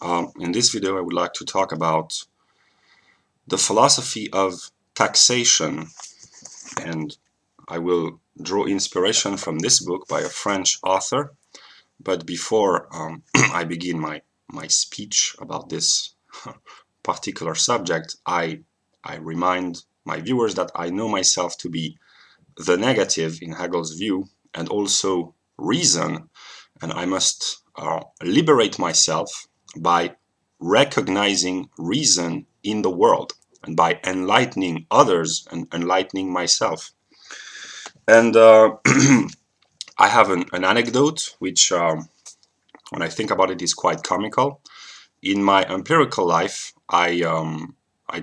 In this video I would like to talk about the philosophy of taxation, and I will draw inspiration from this book by a French author. But before I begin my speech about this particular subject, I remind my viewers that I know myself to be the negative in Hegel's view and also reason, and I must liberate myself by recognizing reason in the world and by enlightening others and enlightening myself. And I have an anecdote which, when I think about it, is quite comical. In my empirical life, I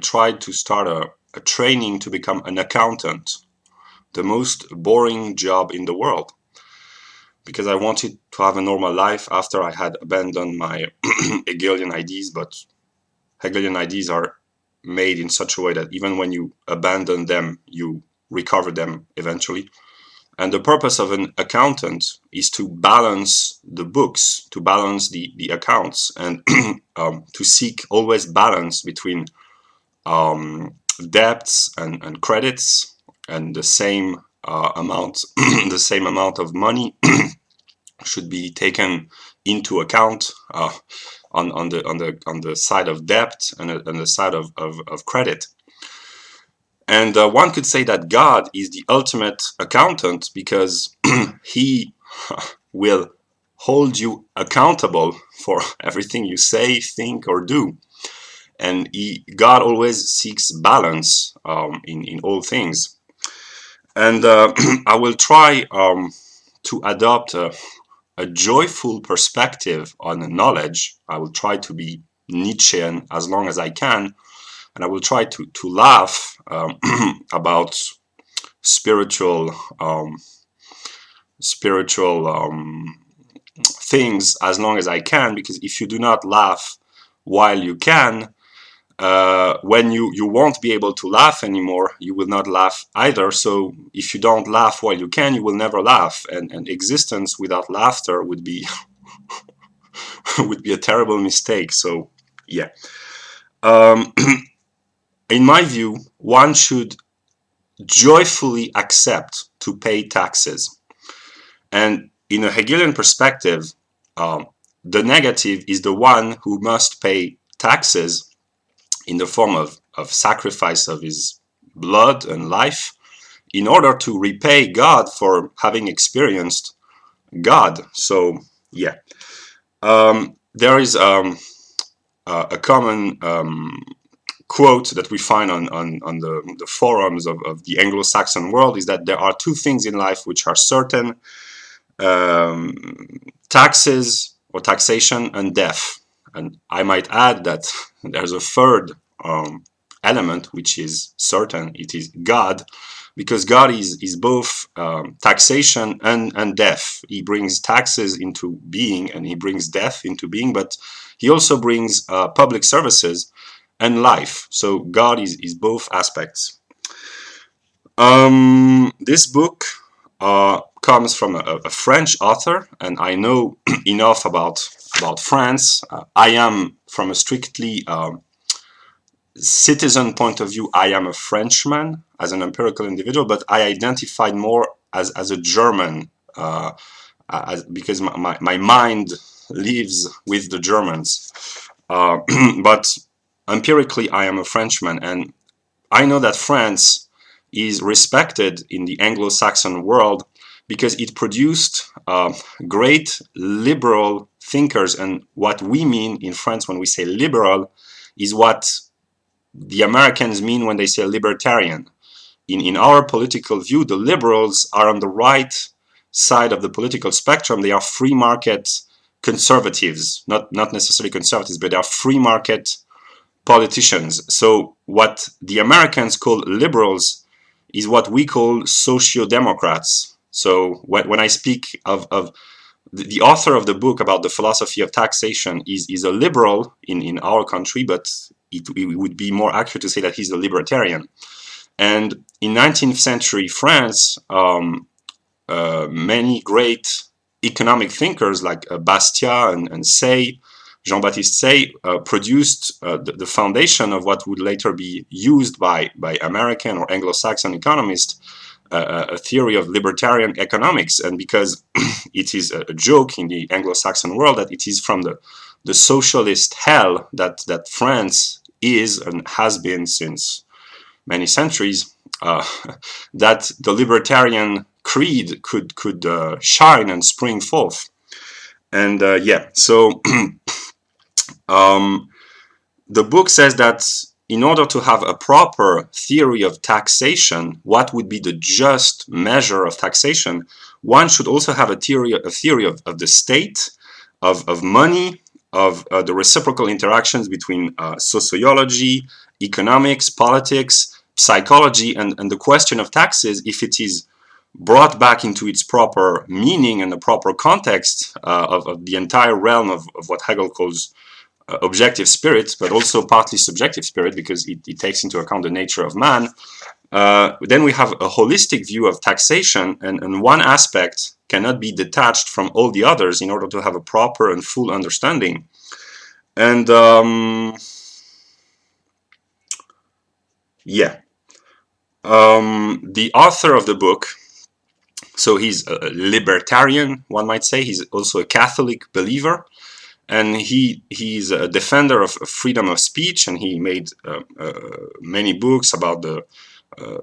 tried to start a training to become an accountant, the most boring job in the world, because I wanted to have a normal life after I had abandoned my Hegelian ideas. But Hegelian ideas are made in such a way that even when you abandon them, you recover them eventually. And the purpose of an accountant is to balance the books, to balance the accounts, and to seek always balance between debts and credits, and the same amount the same amount of money should be taken into account on the side of debt and on the side of credit. And one could say that God is the ultimate accountant, because he will hold you accountable for everything you say, think, or do. And God always seeks balance in all things. And I will try to adopt a joyful perspective on knowledge. I will try to be Nietzschean as long as I can, and I will try to laugh about spiritual things as long as I can, because if you do not laugh while you can, when you won't be able to laugh anymore, you will not laugh either. So if you don't laugh while you can, you will never laugh, and existence without laughter would be would be a terrible mistake. So yeah, in my view, one should joyfully accept to pay taxes. And in a Hegelian perspective, the negative is the one who must pay taxes in the form of sacrifice of his blood and life in order to repay God for having experienced God. So yeah, there is a common quote that we find on the forums of the Anglo-Saxon world, is that there are two things in life which are certain: taxes or taxation and death. And I might add that there's a third element which is certain. It is God, because God is both taxation and death. He brings taxes into being and he brings death into being, but he also brings public services and life. So God is both aspects. This book comes from a French author, and I know enough about France. I am, from a strictly citizen point of view, I am a Frenchman as an empirical individual, but I identified more as a German, because my mind lives with the Germans. But empirically, I am a Frenchman, and I know that France is respected in the Anglo-Saxon world because it produced great liberal thinkers. And what we mean in France when we say liberal is what the Americans mean when they say libertarian. In our political view, the liberals are on the right side of the political spectrum. They are free market conservatives, not necessarily conservatives, but they are free market politicians. So what the Americans call liberals is what we call socio-democrats. So when I speak of the author of the book about the philosophy of taxation is a liberal in our country, but it would be more accurate to say that he's a libertarian. And in 19th century France, many great economic thinkers like Bastiat and Say Jean-Baptiste Say, produced the foundation of what would later be used by American or Anglo-Saxon economists, a theory of libertarian economics. And because it is a joke in the Anglo-Saxon world that it is from the socialist hell that France is and has been since many centuries, that the libertarian creed could shine and spring forth. And yeah, so the book says that in order to have a proper theory of taxation, what would be the just measure of taxation, one should also have a theory of the state, of money, of the reciprocal interactions between sociology, economics, politics, psychology, and the question of taxes, if it is brought back into its proper meaning and the proper context of the entire realm of what Hegel calls objective spirit, but also partly subjective spirit, because it takes into account the nature of man, then we have a holistic view of taxation, and one aspect cannot be detached from all the others in order to have a proper and full understanding. And yeah, the author of the book, so he's a libertarian, one might say. He's also a Catholic believer, and he's a defender of freedom of speech, and he made many books about the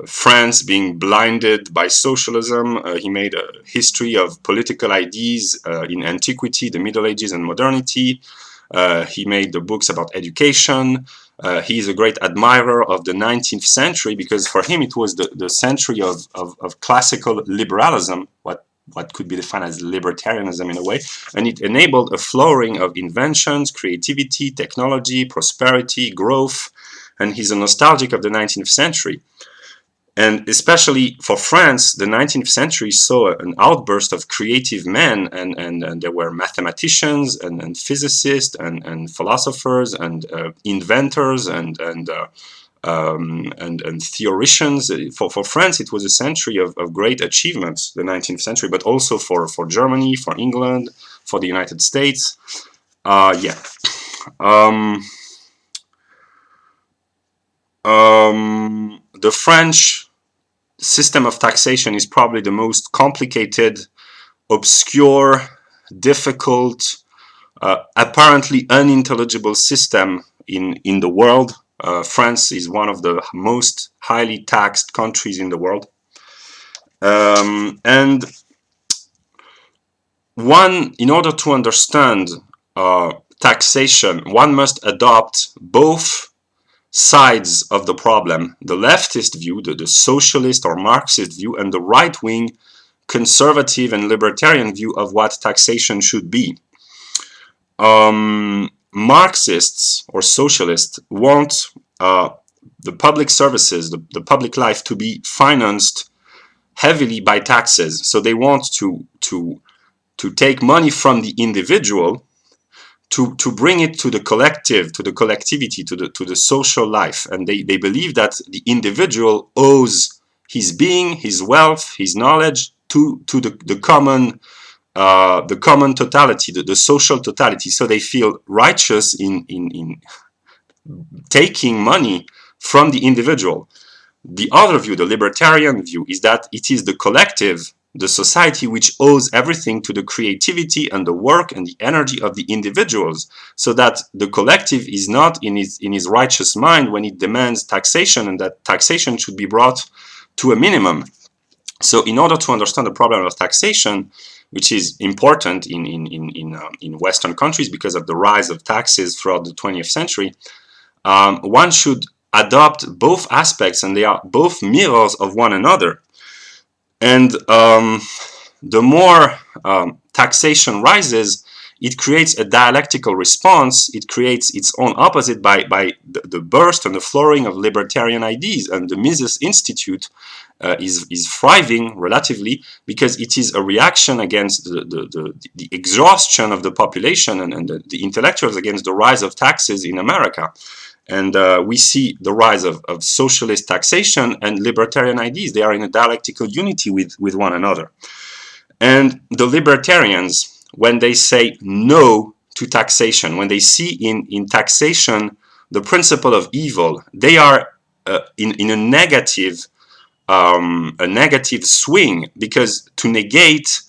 France being blinded by socialism. He made a history of political ideas in antiquity, the Middle Ages, and modernity. He made the books about education. He is a great admirer of the 19th century because for him it was the century of classical liberalism, what could be defined as libertarianism in a way, and it enabled a flowering of inventions, creativity, technology, prosperity, growth, and he's a nostalgic of the 19th century. And especially for France, the 19th century saw an outburst of creative men, and there were mathematicians and physicists and philosophers and inventors and theoreticians. For France, it was a century of great achievements, the 19th century, but also for Germany, for England, for the United States. Yeah. The French system of taxation is probably the most complicated, obscure, difficult, apparently unintelligible system in the world. France is one of the most highly taxed countries in the world. And in order to understand taxation, one must adopt both sides of the problem, the leftist view, the socialist or Marxist view, and the right-wing conservative and libertarian view of what taxation should be. Marxists or socialists want the public services, the public life to be financed heavily by taxes. So they want to take money from the individual to bring it to the collective, to the collectivity, to the social life. And they believe that the individual owes his being, his wealth, his knowledge to the common totality, the social totality. So they feel righteous in taking money from the individual. The other view, the libertarian view, is that it is the collective, the society, which owes everything to the creativity and the work and the energy of the individuals, so that the collective is not in his righteous mind when it demands taxation, and that taxation should be brought to a minimum. So in order to understand the problem of taxation, which is important in Western countries because of the rise of taxes throughout the 20th century, one should adopt both aspects, and they are both mirrors of one another. And the more taxation rises, it creates a dialectical response. It creates its own opposite by the burst and the flowering of libertarian ideas. And the Mises Institute is thriving relatively because it is a reaction against the exhaustion of the population and the intellectuals against the rise of taxes in America. And we see the rise of socialist taxation and libertarian ideas. They are in a dialectical unity with one another. And the libertarians, when they say no to taxation, when they see in taxation the principle of evil, they are in a negative swing, because to negate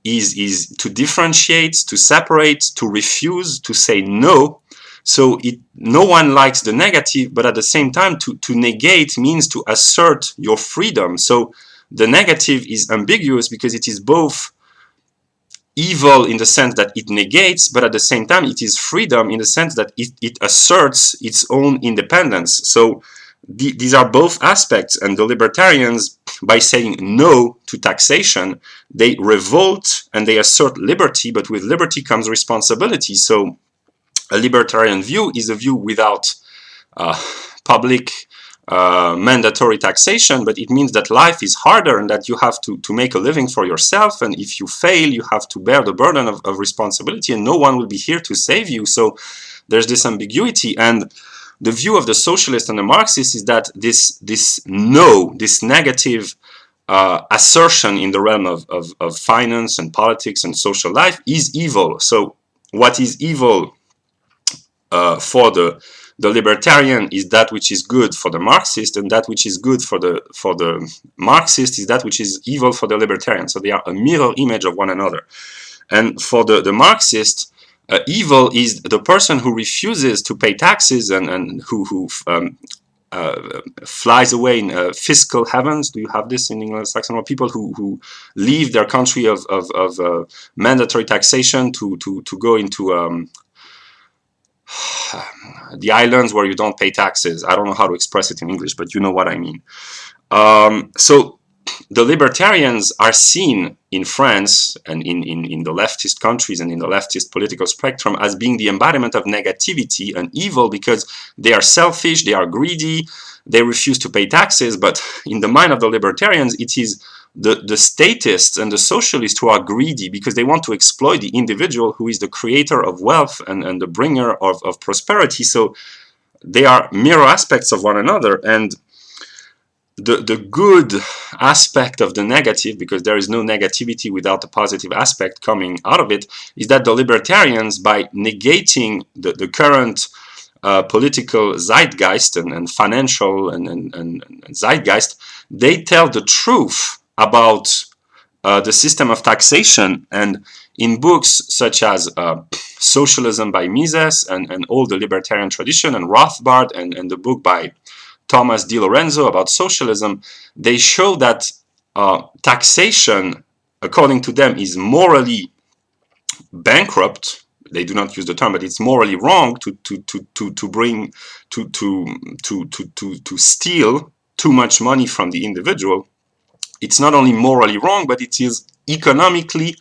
is to differentiate, to separate, to refuse, to say no. So no one likes the negative, but at the same time, to negate means to assert your freedom. So the negative is ambiguous because it is both evil in the sense that it negates, but at the same time it is freedom in the sense that it asserts its own independence. So these are both aspects, and the libertarians, by saying no to taxation, they revolt and they assert liberty, but with liberty comes responsibility. So a libertarian view is a view without public mandatory taxation, but it means that life is harder and that you have to make a living for yourself, and if you fail you have to bear the burden of responsibility, and no one will be here to save you. So there's this ambiguity, and the view of the socialist and the Marxist is that this negative assertion in the realm of finance and politics and social life is evil. So what is evil for the libertarian is that which is good for the Marxist, and that which is good for the Marxist is that which is evil for the libertarian. So they are a mirror image of one another. And for the Marxist, evil is the person who refuses to pay taxes and who flies away in fiscal heavens. Do you have this in Anglo-Saxon? Or people who leave their country of mandatory taxation to go into the islands where you don't pay taxes. I don't know how to express it in English, but you know what I mean. So the libertarians are seen in France and in the leftist countries and in the leftist political spectrum as being the embodiment of negativity and evil, because they are selfish, they are greedy, they refuse to pay taxes. But in the mind of the libertarians, it is the statists and the socialists who are greedy, because they want to exploit the individual, who is the creator of wealth and the bringer of prosperity. So they are mirror aspects of one another. And the good aspect of the negative, because there is no negativity without a positive aspect coming out of it, is that the libertarians, by negating the current political zeitgeist and financial and zeitgeist, they tell the truth about the system of taxation. And in books such as Socialism by Mises and all the libertarian tradition, and Rothbard and the book by Thomas Di Lorenzo about socialism, they show that taxation, according to them, is morally bankrupt. They do not use the term, but it's morally wrong to steal too much money from the individual. It's not only morally wrong, but it is economically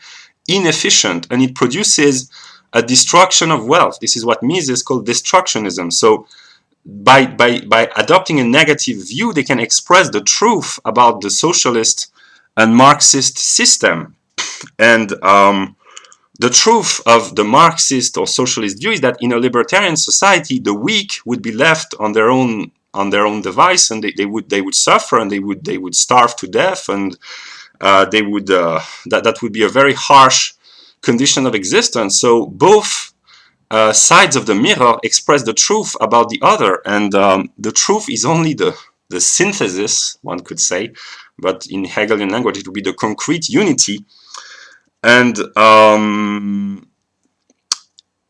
inefficient, and it produces a destruction of wealth. This is what Mises called destructionism. So by adopting a negative view, they can express the truth about the socialist and Marxist system. And the truth of the Marxist or socialist view is that in a libertarian society, the weak would be left on their own device, and they would suffer, and they would starve to death, and they would that would be a very harsh condition of existence. So both sides of the mirror express the truth about the other, and the truth is only the synthesis, one could say, but in Hegelian language it would be the concrete unity. And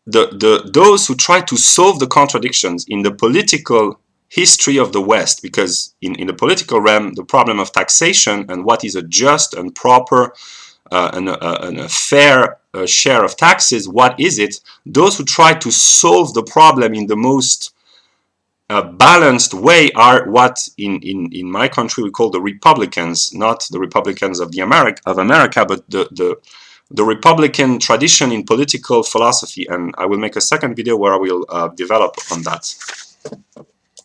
those who try to solve the contradictions in the political history of the West, because in the political realm, the problem of taxation and what is a just and proper and a fair share of taxes, what is it? Those who try to solve the problem in the most balanced way are what in my country we call the Republicans, not the Republicans of America, but the Republican tradition in political philosophy. And I will make a second video where I will develop on that.